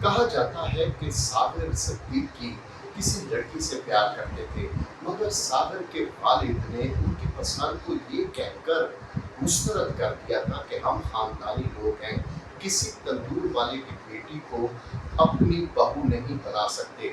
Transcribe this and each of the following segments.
کہا جاتا ہے کہ ساغر صدیقی کسی لڑکی سے پیار کرتے تھے، مگر ساغر کے والد نے ان کی پسند کو یہ کہہ کر مسترد کر دیا تھا کہ ہم خاندانی لوگ ہیں، کسی تندور والے کی بیٹی کو اپنی بہو نہیں بنا سکتے۔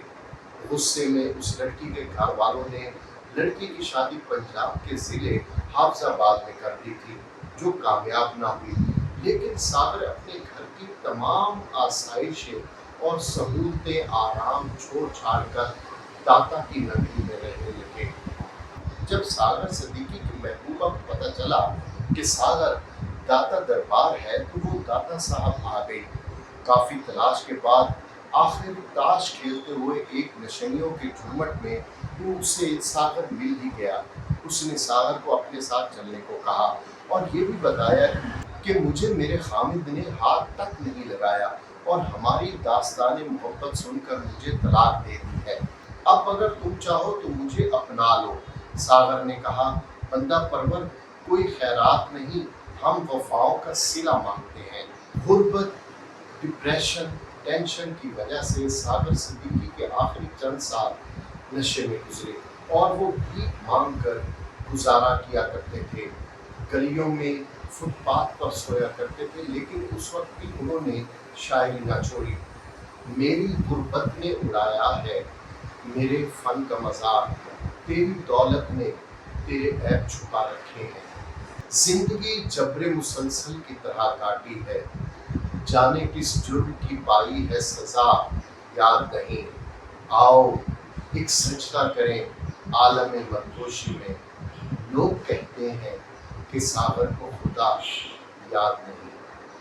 غصے میں اس لڑکی کے گھر والوں نے لڑکی کی شادی پنجاب کے ضلع حافظ آباد میں کر دی تھی، جو کامیاب نہ ہوئی، لیکن ساغر اپنے گھر کی تمام آسائشیں اور سہولتیں آرام چھوڑ چھاڑ کر داتا کی نگری میں رہنے لگے۔ جب ساغر صدیقی کی محبوبہ کو پتہ چلا کہ ساغر داتا دربار ہے تو وہ داتا صاحب آ گئی۔ کافی تلاش کے بعد آخر تاش کھیلتے ہوئے ایک نشنیوں کے جھرمٹ میں وہ اسے ساغر مل ہی گیا۔ اس نے ساغر کو اپنے ساتھ چلنے کو کہا اور یہ بھی بتایا کہ مجھے میرے خامد نے ہاتھ تک نہیں لگایا اور ہماری داستان محبت سن کر مجھے طلاق دے دی ہے۔ اب اگر تم چاہو تو مجھے اپنا لو۔ ساغر نے کہا، بندہ پرور، کوئی خیرات نہیں، ہم وفاؤں کا صلہ مانگتے ہیں۔ غربت، ڈپریشن، ٹینشن کی وجہ سے ساغر صدیقی کے آخری چند سال نشے میں گزرے اور وہ بھیک مانگ کر گزارا کیا کرتے تھے۔ گلیوں میں فٹ پاتھ پر سویا کرتے تھے، لیکن اس وقت بھی انہوں نے شاعری نہ چھوڑی۔ میری غربت نے اڑایا ہے میرے فن کا مزار، تیری دولت نے تیرے عیب چھپا رکھے ہیں۔ زندگی جبر مسلسل کی طرح کاٹی ہے، جانے کس جرم کی پائی ہے سزا یاد نہیں۔ آؤ ایک سجدہ کریں عالم مدہوشی میں، لوگ کہتے ہیں کہ ساغر کو خدا یاد نہیں۔